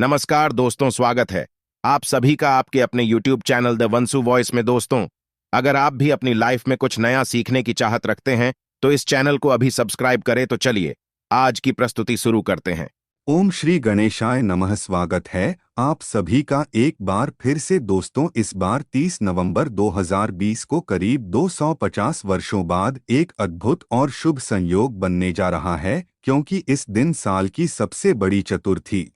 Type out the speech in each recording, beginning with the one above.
नमस्कार दोस्तों, स्वागत है आप सभी का आपके अपने YouTube चैनल द वंसु वॉइस में। दोस्तों, अगर आप भी अपनी लाइफ में कुछ नया सीखने की चाहत रखते हैं तो इस चैनल को अभी सब्सक्राइब करें। तो चलिए आज की प्रस्तुति शुरू करते हैं। ओम श्री गणेशाय नमः। स्वागत है आप सभी का एक बार फिर से दोस्तों। इस बार 30 नवंबर 2020 को करीब 250 वर्षों बाद एक अद्भुत और शुभ संयोग बनने जा रहा है, क्योंकि इस दिन साल की सबसे बड़ी चतुर्थी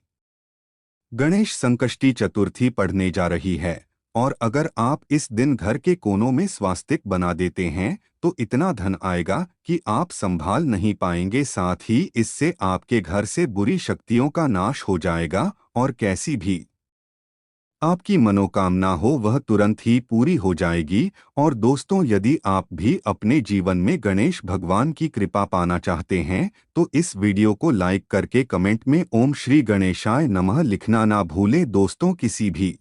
गणेश संकष्टी चतुर्थी पढ़ने जा रही है। और अगर आप इस दिन घर के कोनों में स्वास्तिक बना देते हैं तो इतना धन आएगा कि आप संभाल नहीं पाएंगे। साथ ही इससे आपके घर से बुरी शक्तियों का नाश हो जाएगा और कैसी भी आपकी मनोकामना हो वह तुरंत ही पूरी हो जाएगी। और दोस्तों, यदि आप भी अपने जीवन में गणेश भगवान की कृपा पाना चाहते हैं तो इस वीडियो को लाइक करके कमेंट में ओम श्री गणेशाय नमः लिखना ना भूलें। दोस्तों, किसी भी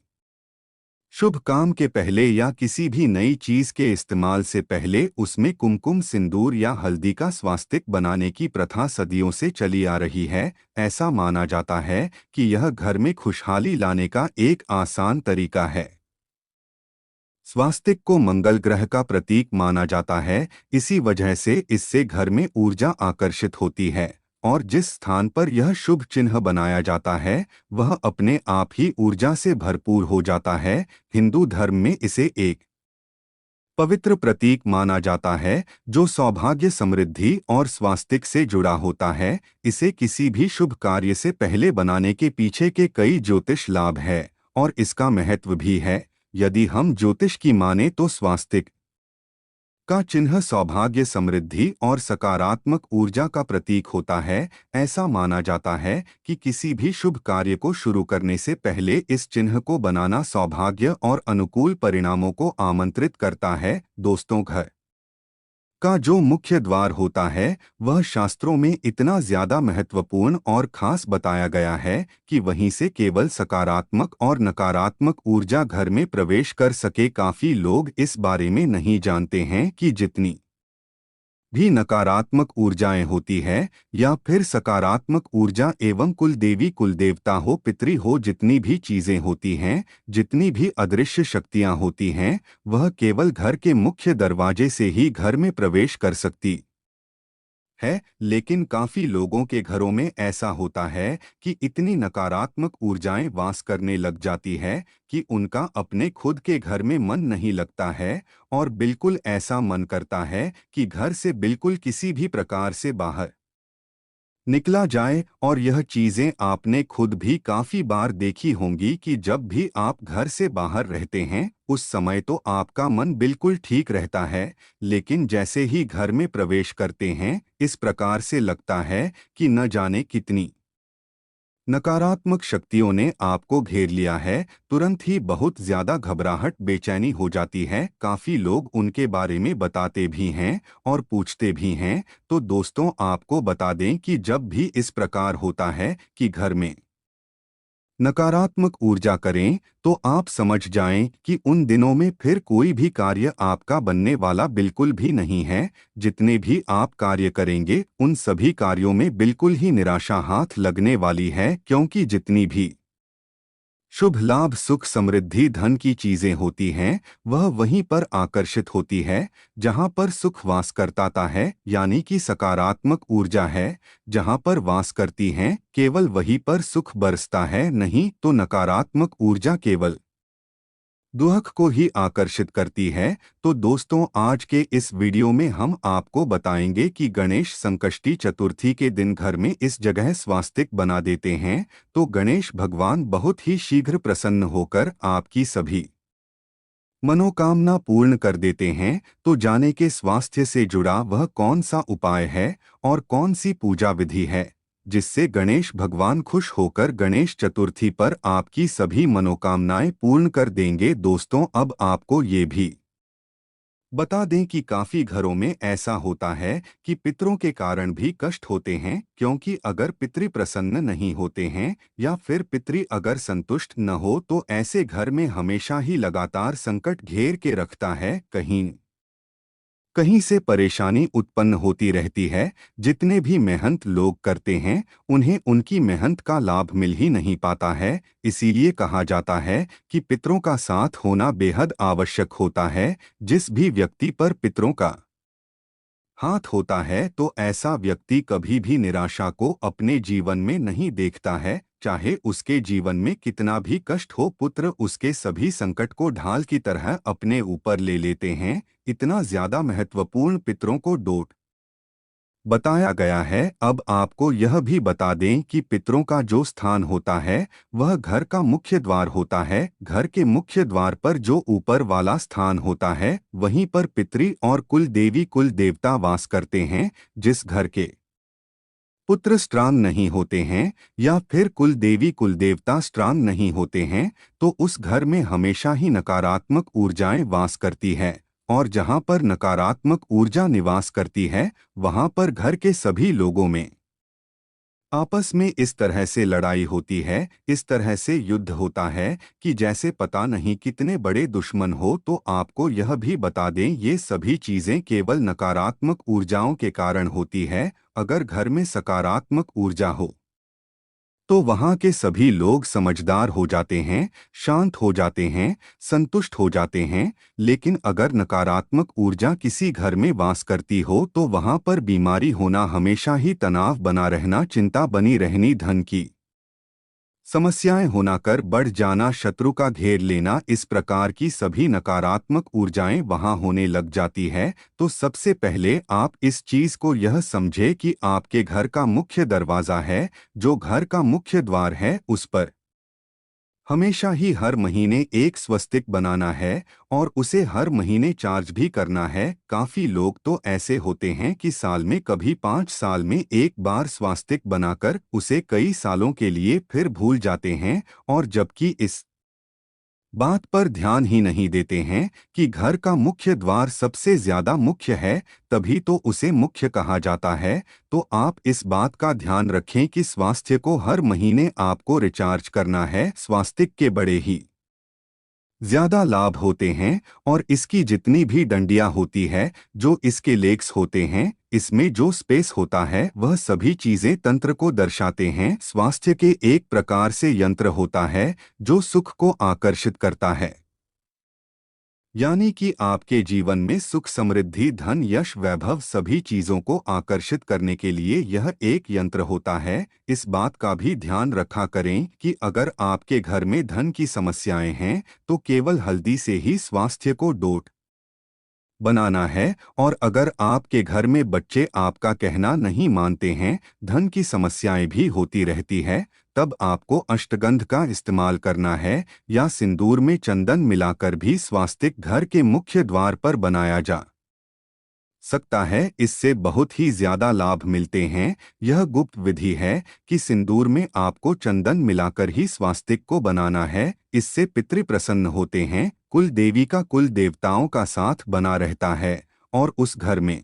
शुभ काम के पहले या किसी भी नई चीज के इस्तेमाल से पहले उसमें कुमकुम, सिंदूर या हल्दी का स्वास्तिक बनाने की प्रथा सदियों से चली आ रही है। ऐसा माना जाता है कि यह घर में खुशहाली लाने का एक आसान तरीका है। स्वास्तिक को मंगल ग्रह का प्रतीक माना जाता है, इसी वजह से इससे घर में ऊर्जा आकर्षित होती है। और जिस स्थान पर यह शुभ चिन्ह बनाया जाता है वह अपने आप ही ऊर्जा से भरपूर हो जाता है। हिंदू धर्म में इसे एक पवित्र प्रतीक माना जाता है जो सौभाग्य, समृद्धि और स्वास्तिक से जुड़ा होता है। इसे किसी भी शुभ कार्य से पहले बनाने के पीछे के कई ज्योतिष लाभ है और इसका महत्व भी है। यदि हम ज्योतिष की माने तो स्वास्तिक का चिन्ह सौभाग्य, समृद्धि और सकारात्मक ऊर्जा का प्रतीक होता है। ऐसा माना जाता है कि किसी भी शुभ कार्य को शुरू करने से पहले इस चिन्ह को बनाना सौभाग्य और अनुकूल परिणामों को आमंत्रित करता है। दोस्तों, घर का जो मुख्य द्वार होता है वह शास्त्रों में इतना ज्यादा महत्वपूर्ण और खास बताया गया है कि वहीं से केवल सकारात्मक और नकारात्मक ऊर्जा घर में प्रवेश कर सके। काफी लोग इस बारे में नहीं जानते हैं कि जितनी भी नकारात्मक ऊर्जाएं होती है या फिर सकारात्मक ऊर्जा एवं कुल देवी, कुल देवता हो, पितरी हो, जितनी भी चीजें होती हैं, जितनी भी अदृश्य शक्तियां होती हैं, वह केवल घर के मुख्य दरवाजे से ही घर में प्रवेश कर सकती है। लेकिन काफी लोगों के घरों में ऐसा होता है कि इतनी नकारात्मक ऊर्जाएं वास करने लग जाती है कि उनका अपने खुद के घर में मन नहीं लगता है और बिल्कुल ऐसा मन करता है कि घर से बिल्कुल किसी भी प्रकार से बाहर निकला जाए। और यह चीजें आपने खुद भी काफी बार देखी होंगी कि जब भी आप घर से बाहर रहते हैं उस समय तो आपका मन बिल्कुल ठीक रहता है, लेकिन जैसे ही घर में प्रवेश करते हैं इस प्रकार से लगता है कि न जाने कितनी नकारात्मक शक्तियों ने आपको घेर लिया है। तुरंत ही बहुत ज्यादा घबराहट, बेचैनी हो जाती है। काफी लोग उनके बारे में बताते भी हैं और पूछते भी हैं। तो दोस्तों, आपको बता दें कि जब भी इस प्रकार होता है कि घर में नकारात्मक ऊर्जा करें तो आप समझ जाएं कि उन दिनों में फिर कोई भी कार्य आपका बनने वाला बिल्कुल भी नहीं है। जितने भी आप कार्य करेंगे उन सभी कार्यों में बिल्कुल ही निराशा हाथ लगने वाली है, क्योंकि जितनी भी शुभ लाभ, सुख, समृद्धि, धन की चीजें होती हैं वह वहीं पर आकर्षित होती है जहां पर सुख वास करता है, यानी कि सकारात्मक ऊर्जा है जहां पर वास करती हैं केवल वहीं पर सुख बरसता है। नहीं तो नकारात्मक ऊर्जा केवल दुख को ही आकर्षित करती है। तो दोस्तों, आज के इस वीडियो में हम आपको बताएंगे कि गणेश संकष्टी चतुर्थी के दिन घर में इस जगह स्वास्तिक बना देते हैं तो गणेश भगवान बहुत ही शीघ्र प्रसन्न होकर आपकी सभी मनोकामना पूर्ण कर देते हैं। तो जाने के स्वास्थ्य से जुड़ा वह कौन सा उपाय है और कौन सी पूजा विधि है जिससे गणेश भगवान खुश होकर गणेश चतुर्थी पर आपकी सभी मनोकामनाएं पूर्ण कर देंगे। दोस्तों, अब आपको ये भी बता दें कि काफी घरों में ऐसा होता है कि पितरों के कारण भी कष्ट होते हैं, क्योंकि अगर पितृ प्रसन्न नहीं होते हैं या फिर पितृ अगर संतुष्ट न हो तो ऐसे घर में हमेशा ही लगातार संकट घेर के रखता है। कहीं कहीं से परेशानी उत्पन्न होती रहती है। जितने भी मेहनत लोग करते हैं उन्हें उनकी मेहनत का लाभ मिल ही नहीं पाता है। इसीलिए कहा जाता है कि पितरों का साथ होना बेहद आवश्यक होता है। जिस भी व्यक्ति पर पितरों का हाथ होता है तो ऐसा व्यक्ति कभी भी निराशा को अपने जीवन में नहीं देखता है। चाहे उसके जीवन में कितना भी कष्ट हो, पुत्र उसके सभी संकट को ढाल की तरह अपने ऊपर ले लेते हैं। इतना ज्यादा महत्वपूर्ण पितरों को डोट बताया गया है। अब आपको यह भी बता दें कि पितरों का जो स्थान होता है वह घर का मुख्य द्वार होता है। घर के मुख्य द्वार पर जो ऊपर वाला स्थान होता है वहीं पर पितरी और कुल देवी कुल देवता वास करते हैं। जिस घर के पुत्र स्ट्रांग नहीं होते हैं या फिर कुल देवी कुल देवता स्ट्रांग नहीं होते हैं तो उस घर में हमेशा ही नकारात्मक ऊर्जाएं वास करती है। और जहां पर नकारात्मक ऊर्जा निवास करती है वहां पर घर के सभी लोगों में आपस में इस तरह से लड़ाई होती है, इस तरह से युद्ध होता है कि जैसे पता नहीं कितने बड़े दुश्मन हो। तो आपको यह भी बता दें ये सभी चीजें केवल नकारात्मक ऊर्जाओं के कारण होती है। अगर घर में सकारात्मक ऊर्जा हो तो वहाँ के सभी लोग समझदार हो जाते हैं, शांत हो जाते हैं, संतुष्ट हो जाते हैं। लेकिन अगर नकारात्मक ऊर्जा किसी घर में वास करती हो तो वहाँ पर बीमारी होना, हमेशा ही तनाव बना रहना, चिंता बनी रहनी, धन की समस्याएं होना, कर बढ़ जाना, शत्रु का घेर लेना, इस प्रकार की सभी नकारात्मक ऊर्जाएं वहां होने लग जाती है। तो सबसे पहले आप इस चीज को यह समझे कि आपके घर का मुख्य दरवाजा है, जो घर का मुख्य द्वार है, उस पर हमेशा ही हर महीने एक स्वस्तिक बनाना है और उसे हर महीने चार्ज भी करना है। काफी लोग तो ऐसे होते हैं कि साल में कभी 5 साल में एक बार स्वास्तिक बनाकर उसे कई सालों के लिए फिर भूल जाते हैं और जबकि इस बात पर ध्यान ही नहीं देते हैं कि घर का मुख्य द्वार सबसे ज्यादा मुख्य है, तभी तो उसे मुख्य कहा जाता है। तो आप इस बात का ध्यान रखें कि स्वास्थ्य को हर महीने आपको रिचार्ज करना है। स्वास्तिक के बड़े ही ज्यादा लाभ होते हैं और इसकी जितनी भी डंडियां होती है, जो इसके लेग्स होते हैं, इसमें जो स्पेस होता है, वह सभी चीजें तंत्र को दर्शाते हैं। स्वास्थ्य के एक प्रकार से यंत्र होता है जो सुख को आकर्षित करता है, यानी कि आपके जीवन में सुख, समृद्धि, धन, यश, वैभव सभी चीजों को आकर्षित करने के लिए यह एक यंत्र होता है। इस बात का भी ध्यान रखा करें कि अगर आपके घर में धन की समस्याएं हैं तो केवल हल्दी से ही स्वास्थ्य को डोट बनाना है। और अगर आपके घर में बच्चे आपका कहना नहीं मानते हैं, धन की समस्याएं भी होती रहती है, तब आपको अष्टगंध का इस्तेमाल करना है या सिंदूर में चंदन मिलाकर भी स्वास्तिक घर के मुख्य द्वार पर बनाया जा सकता है। इससे बहुत ही ज्यादा लाभ मिलते हैं। यह गुप्त विधि है कि सिंदूर में आपको चंदन मिलाकर ही स्वास्तिक को बनाना है। इससे पितृ प्रसन्न होते हैं, कुल देवी का, कुल देवताओं का साथ बना रहता है और उस घर में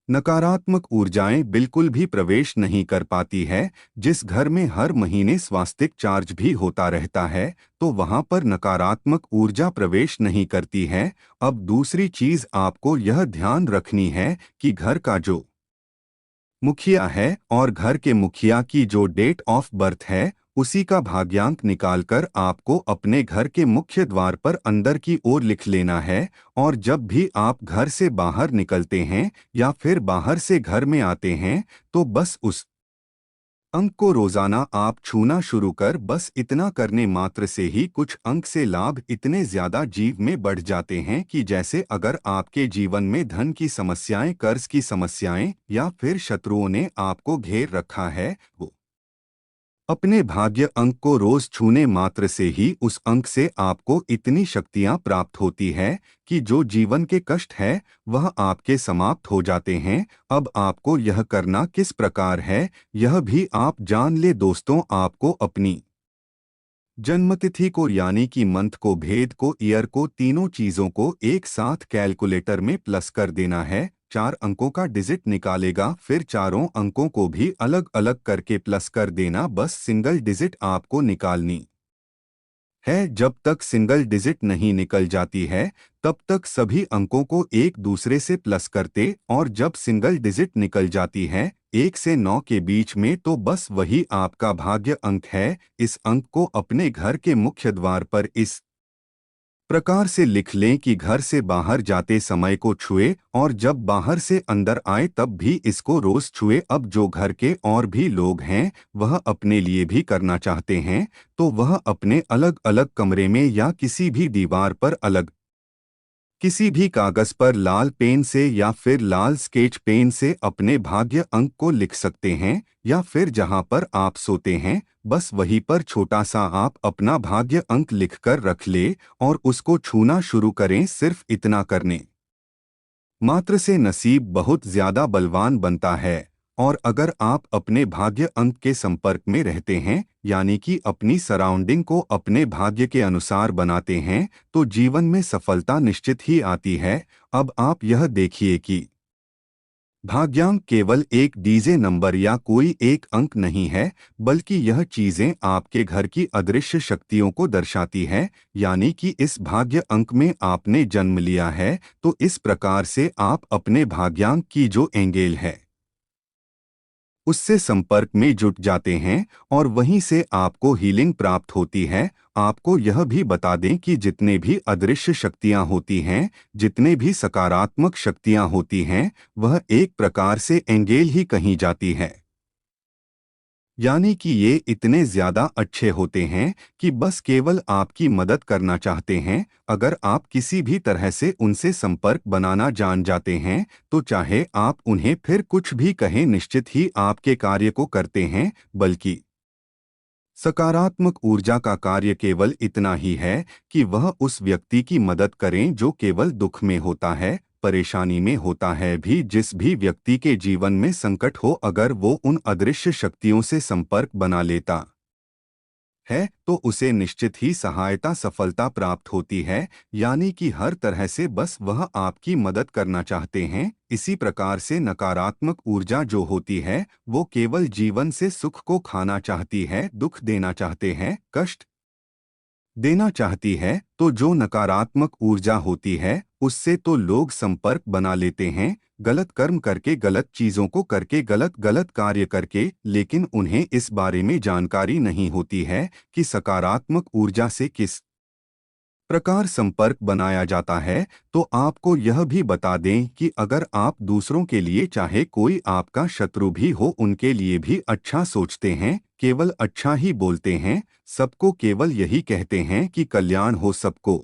नकारात्मक ऊर्जाएं बिल्कुल भी प्रवेश नहीं कर पाती है। जिस घर में हर महीने स्वास्तिक चार्ज भी होता रहता है तो वहां पर नकारात्मक ऊर्जा प्रवेश नहीं करती है। अब दूसरी चीज आपको यह ध्यान रखनी है कि घर का जो मुखिया है और घर के मुखिया की जो डेट ऑफ बर्थ है, उसी का भाग्यांक निकालकर आपको अपने घर के मुख्य द्वार पर अंदर की ओर लिख लेना है। और जब भी आप घर से बाहर निकलते हैं या फिर बाहर से घर में आते हैं तो बस उस अंक को रोजाना आप छूना शुरू कर, बस इतना करने मात्र से ही कुछ अंक से लाभ इतने ज्यादा जीव में बढ़ जाते हैं कि जैसे अगर आपके जीवन में धन की समस्याएं, कर्ज की समस्याएं या फिर शत्रुओं ने आपको घेर रखा है, वो अपने भाग्य अंक को रोज छूने मात्र से ही उस अंक से आपको इतनी शक्तियां प्राप्त होती है कि जो जीवन के कष्ट है वह आपके समाप्त हो जाते हैं। अब आपको यह करना किस प्रकार है यह भी आप जान ले दोस्तों। आपको अपनी जन्मतिथि को, यानी कि मंथ को, भेद को, ईयर को, तीनों चीजों को एक साथ कैलकुलेटर में प्लस कर देना है। 4 अंकों का डिजिट निकालेगा, फिर चारों अंकों को भी अलग अलग करके प्लस कर देना। बस सिंगल डिजिट आपको निकालनी है। जब तक सिंगल डिजिट नहीं निकल जाती है तब तक सभी अंकों को एक दूसरे से प्लस करते, और जब सिंगल डिजिट निकल जाती है 1 से 9 के बीच में तो बस वही आपका भाग्य अंक है। इस अंक को अपने घर के मुख्य द्वार पर इस प्रकार से लिख लें कि घर से बाहर जाते समय को छुए, और जब बाहर से अंदर आए तब भी इसको रोज छुए। अब जो घर के और भी लोग हैं वह अपने लिए भी करना चाहते हैं तो वह अपने अलग अलग कमरे में या किसी भी दीवार पर अलग किसी भी कागज पर लाल पेन से या फिर लाल स्केच पेन से अपने भाग्य अंक को लिख सकते हैं, या फिर जहां पर आप सोते हैं बस वहीं पर छोटा सा आप अपना भाग्य अंक लिखकर रख ले और उसको छूना शुरू करें। सिर्फ इतना करने मात्र से नसीब बहुत ज्यादा बलवान बनता है। और अगर आप अपने भाग्य अंक के संपर्क में रहते हैं, यानी कि अपनी सराउंडिंग को अपने भाग्य के अनुसार बनाते हैं, तो जीवन में सफलता निश्चित ही आती है। अब आप यह देखिए कि भाग्यांक केवल एक डीजे नंबर या कोई एक अंक नहीं है, बल्कि यह चीजें आपके घर की अदृश्य शक्तियों को दर्शाती है। यानी कि इस भाग्य अंक में आपने जन्म लिया है तो इस प्रकार से आप अपने भाग्यांक की जो एंगेल है उससे संपर्क में जुट जाते हैं, और वहीं से आपको हीलिंग प्राप्त होती है। आपको यह भी बता दें कि जितने भी अदृश्य शक्तियां होती हैं, जितने भी सकारात्मक शक्तियां होती हैं, वह एक प्रकार से एंगेल ही कही जाती है। यानी कि ये इतने ज्यादा अच्छे होते हैं कि बस केवल आपकी मदद करना चाहते हैं। अगर आप किसी भी तरह से उनसे संपर्क बनाना जान जाते हैं तो चाहे आप उन्हें फिर कुछ भी कहें, निश्चित ही आपके कार्य को करते हैं। बल्कि सकारात्मक ऊर्जा का कार्य केवल इतना ही है कि वह उस व्यक्ति की मदद करें जो केवल दुख में होता है, परेशानी में होता है। भी जिस भी व्यक्ति के जीवन में संकट हो, अगर वो उन अदृश्य शक्तियों से संपर्क बना लेता है तो उसे निश्चित ही सहायता सफलता प्राप्त होती है। यानी कि हर तरह से बस वह आपकी मदद करना चाहते हैं। इसी प्रकार से नकारात्मक ऊर्जा जो होती है वो केवल जीवन से सुख को खाना चाहती है, दुख देना चाहते हैं, कष्ट देना चाहती है। तो जो नकारात्मक ऊर्जा होती है उससे तो लोग संपर्क बना लेते हैं, गलत कर्म करके, गलत चीजों को करके, गलत गलत कार्य करके, लेकिन उन्हें इस बारे में जानकारी नहीं होती है कि सकारात्मक ऊर्जा से किस प्रकार संपर्क बनाया जाता है। तो आपको यह भी बता दें कि अगर आप दूसरों के लिए, चाहे कोई आपका शत्रु भी हो, उनके लिए भी अच्छा सोचते हैं, केवल अच्छा ही बोलते हैं, सबको केवल यही कहते हैं कि कल्याण हो, सबको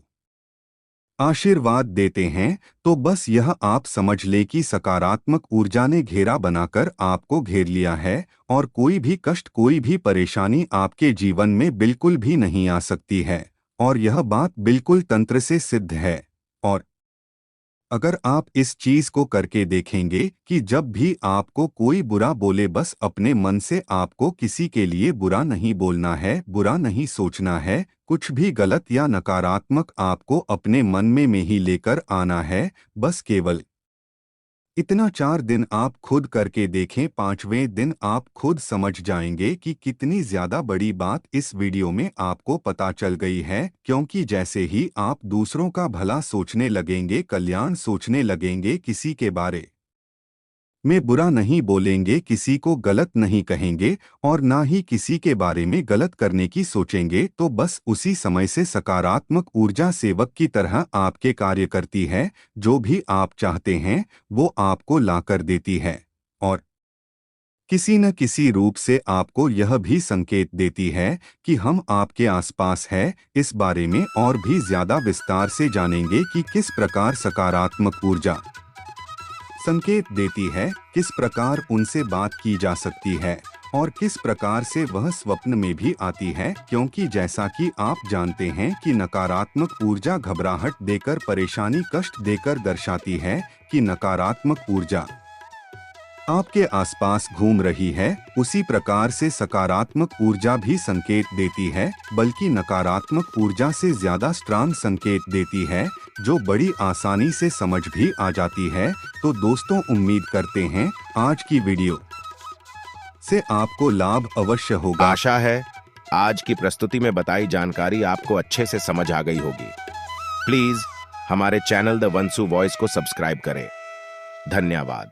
आशीर्वाद देते हैं, तो बस यह आप समझ ले कि सकारात्मक ऊर्जा ने घेरा बनाकर आपको घेर लिया है, और कोई भी कष्ट, कोई भी परेशानी आपके जीवन में बिल्कुल भी नहीं आ सकती है। और यह बात बिल्कुल तंत्र से सिद्ध है। और अगर आप इस चीज को करके देखेंगे कि जब भी आपको कोई बुरा बोले, बस अपने मन से आपको किसी के लिए बुरा नहीं बोलना है, बुरा नहीं सोचना है, कुछ भी गलत या नकारात्मक आपको अपने मन में ही लेकर आना है। बस केवल इतना 4 दिन आप खुद करके देखें, 5वें दिन आप खुद समझ जाएंगे कि कितनी ज्यादा बड़ी बात इस वीडियो में आपको पता चल गई है। क्योंकि जैसे ही आप दूसरों का भला सोचने लगेंगे, कल्याण सोचने लगेंगे, किसी के बारे में बुरा नहीं बोलेंगे, किसी को गलत नहीं कहेंगे और ना ही किसी के बारे में गलत करने की सोचेंगे, तो बस उसी समय से सकारात्मक ऊर्जा सेवक की तरह आपके कार्य करती है। जो भी आप चाहते हैं वो आपको लाकर देती है, और किसी न किसी रूप से आपको यह भी संकेत देती है कि हम आपके आसपास है। इस बारे में और भी ज्यादा विस्तार से जानेंगे कि किस प्रकार सकारात्मक ऊर्जा संकेत देती है, किस प्रकार उनसे बात की जा सकती है, और किस प्रकार से वह स्वप्न में भी आती है। क्योंकि जैसा कि आप जानते हैं कि नकारात्मक ऊर्जा घबराहट देकर, परेशानी, कष्ट देकर दर्शाती है कि नकारात्मक ऊर्जा आपके आसपास घूम रही है, उसी प्रकार से सकारात्मक ऊर्जा भी संकेत देती है, बल्कि नकारात्मक ऊर्जा से ज्यादा स्ट्रांग संकेत देती है, जो बड़ी आसानी से समझ भी आ जाती है। तो दोस्तों, उम्मीद करते हैं आज की वीडियो से आपको लाभ अवश्य होगा। आशा है आज की प्रस्तुति में बताई जानकारी आपको अच्छे से समझ आ गई होगी। प्लीज हमारे चैनल द वंसु वॉइस को सब्सक्राइब करें। धन्यवाद।